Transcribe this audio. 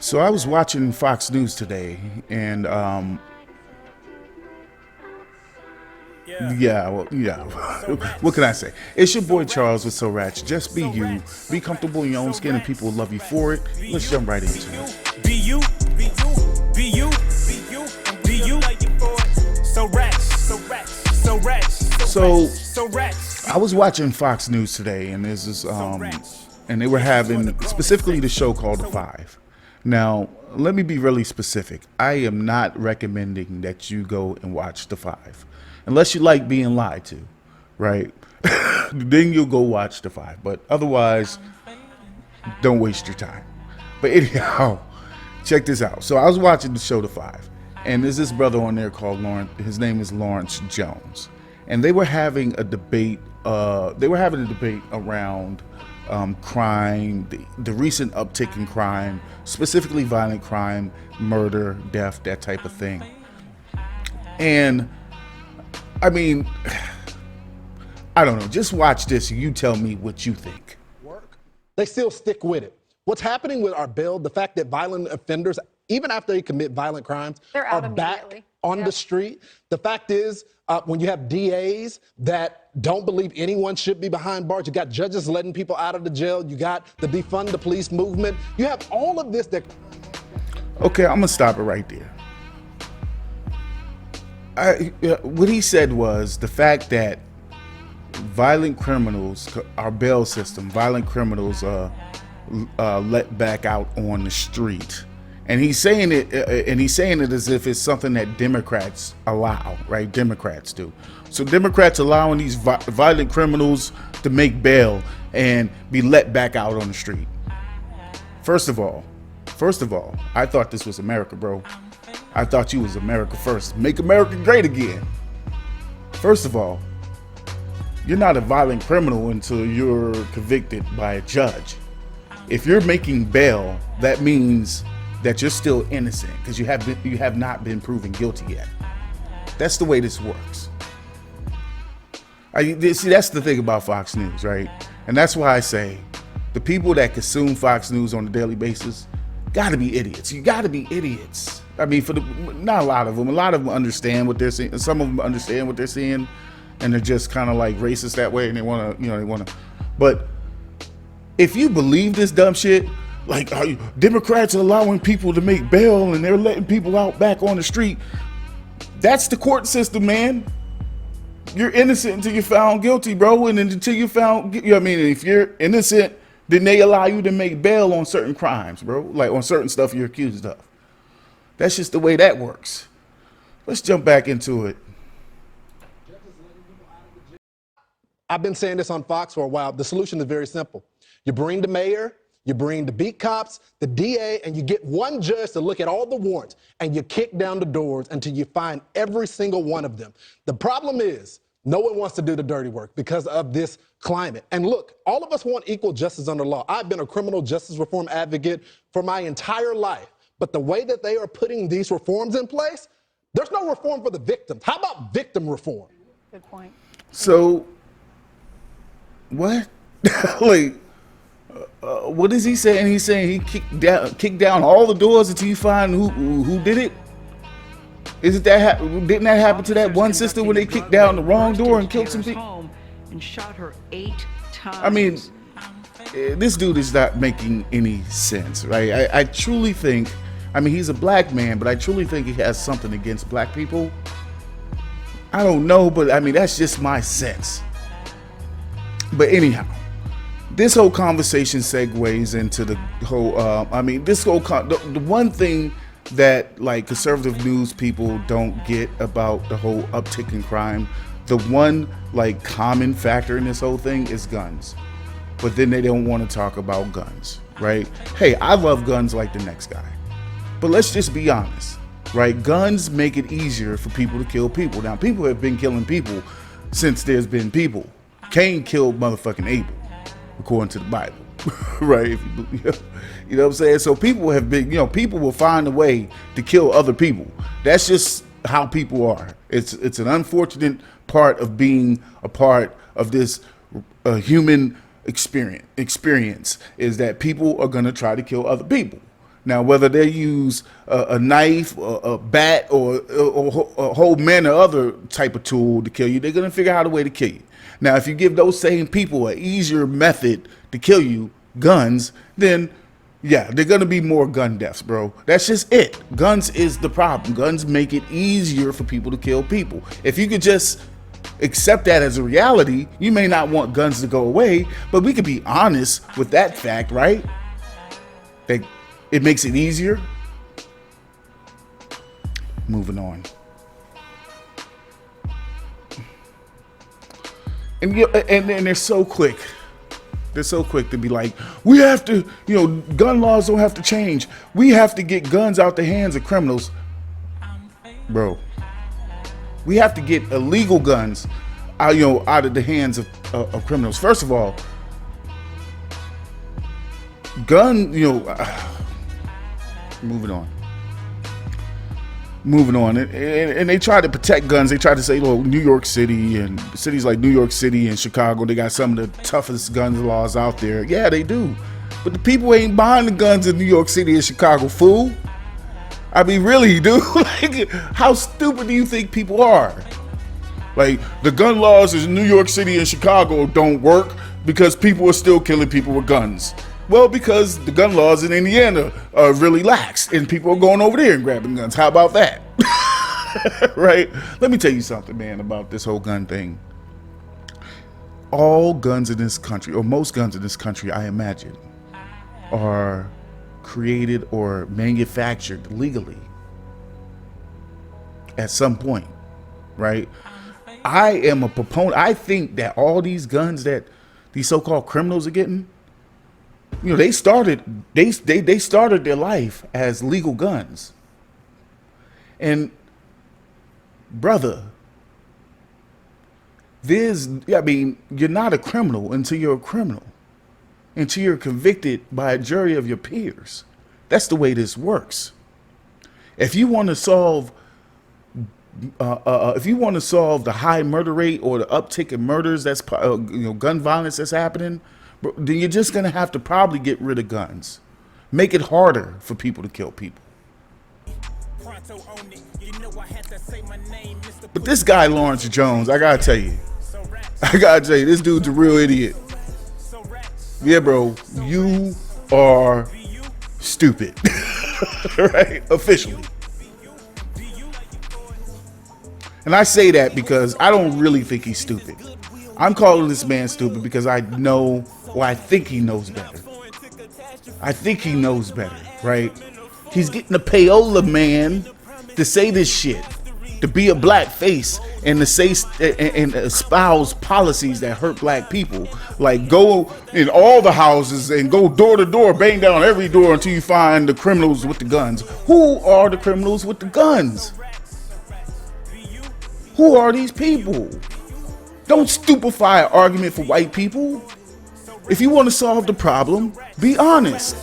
So I was watching Fox News today, and yeah, well, yeah. What can I say? It's your boy Charles with SoRatch. Just be you, be comfortable in your own skin, and people will love you for it. Let's jump right into it. Be you, be you, be you, be you, be you. So I was watching Fox News today, and there's this, and they were having specifically the show called The Five. Now, let me be really specific. I am not recommending that you go and watch The Five, unless you like being lied to, right? Then you'll go watch The Five. But otherwise, don't waste your time. But anyhow, check this out. So I was watching the show The Five, and there's this brother on there called Lawrence. His name is Lawrence Jones, and they were having a debate. Around crime, the recent uptick in crime, specifically violent crime, murder, death, that type of thing. And I mean, I don't know. Just watch this. And you tell me what you think. They still stick with it. What's happening with our bill, the fact that violent offenders, even after they commit violent crimes, they're out are back immediately on the street. The fact is, when you have DAs that don't believe anyone should be behind bars, you got judges letting people out of the jail, you got the defund the police movement, you have all of this that... Okay, I'm gonna stop it right there. What he said was the fact that violent criminals, our bail system, violent criminals let back out on the street. And he's saying it, as if it's something that Democrats allow, right? Democrats do. So Democrats allowing these violent criminals to make bail and be let back out on the street. First of all, I thought this was America, bro. I thought you was America first. Make America great again. First of all, you're not a violent criminal until you're convicted by a judge. If you're making bail, that means that you're still innocent because you have not been proven guilty yet. That's the way this works. See, that's the thing about Fox News, right? And that's why I say the people that consume Fox News on a daily basis gotta be idiots. You gotta be idiots. I mean, not a lot of them. A lot of them understand what they're seeing. Some of them understand what they're seeing, and they're just kind of like racist that way, and they wanna. But if you believe this dumb shit, like Democrats are allowing people to make bail and they're letting people out back on the street, that's the court system, man. You're innocent until you're found guilty, bro. And then until you're found, if you're innocent, then they allow you to make bail on certain crimes, bro. Like on certain stuff you're accused of. That's just the way that works. Let's jump back into it. I've been saying this on Fox for a while. The solution is very simple. You bring the mayor, you bring the beat cops, the DA, and you get one judge to look at all the warrants, and you kick down the doors until you find every single one of them. The problem is, no one wants to do the dirty work because of this climate. And look, all of us want equal justice under law. I've been a criminal justice reform advocate for my entire life. But the way that they are putting these reforms in place, there's no reform for the victims. How about victim reform? Good point. So, what? What is he saying? He's saying he kicked down all the doors until you find who did it. Didn't that happen to that one sister when they kicked down the wrong door and killed some people? And shot her 8 times. I mean, this dude is not making any sense, right? I truly think, he's a black man, but I truly think he has something against black people. I don't know, but that's just my sense. But anyhow, this whole conversation segues into the whole, the one thing that like conservative news people don't get about the whole uptick in crime, the one like common factor in this whole thing is guns. But then they don't want to talk about guns, right? Hey, I love guns like the next guy. But let's just be honest, right? Guns make it easier for people to kill people. Now, people have been killing people since there's been people. Cain killed motherfucking Abel, according to the Bible, right? You know what I'm saying? So people have been, people will find a way to kill other people. That's just how people are. It's an unfortunate part of being a part of this human experience is that people are going to try to kill other people. Now, whether they use a knife, a bat, or a whole man or other type of tool to kill you, they're going to figure out a way to kill you. Now, if you give those same people an easier method to kill you, guns, then yeah, they're going to be more gun deaths, bro. That's just it. Guns is the problem. Guns make it easier for people to kill people. If you could just accept that as a reality, you may not want guns to go away, but we could be honest with that fact, right? That it makes it easier. Moving on. And they're so quick. They're so quick to be like, we have to, gun laws don't have to change. We have to get guns out the hands of criminals. Bro, we have to get illegal guns out of the hands of criminals. First of all, moving on, and they try to protect guns. They try to say, New York City and cities like New York City and Chicago, they got some of the toughest gun laws out there. Yeah, they do. But the people ain't buying the guns in New York City and Chicago, fool. I mean, really, dude. Like, how stupid do you think people are? Like, the gun laws in New York City and Chicago don't work because people are still killing people with guns. Well, because the gun laws in Indiana are really lax and people are going over there and grabbing guns. How about that? Right? Let me tell you something, man, about this whole gun thing. All guns in this country, or most guns in this country, I imagine, are created or manufactured legally at some point, right? I am a proponent. I think that all these guns that these so-called criminals are getting, they started their life as legal guns. And brother, you're not a criminal until you're a criminal, until you're convicted by a jury of your peers. That's the way this works. If you want to solve the high murder rate or the uptick in murders, that's gun violence that's happening, then you're just going to have to probably get rid of guns. Make it harder for people to kill people. But this guy, Lawrence Jones, I got to tell you, this dude's a real idiot. Yeah, bro, you are stupid. Right? Officially. And I say that because I don't really think he's stupid. I'm calling this man stupid because I know, or I think he knows better. I think he knows better, right? He's getting a payola man to say this shit, to be a black face and to say and espouse policies that hurt black people. Like, go in all the houses and go door to door, bang down every door until you find the criminals with the guns. Who are the criminals with the guns? Who are these people? Don't stupefy an argument for white people. If you want to solve the problem, be honest.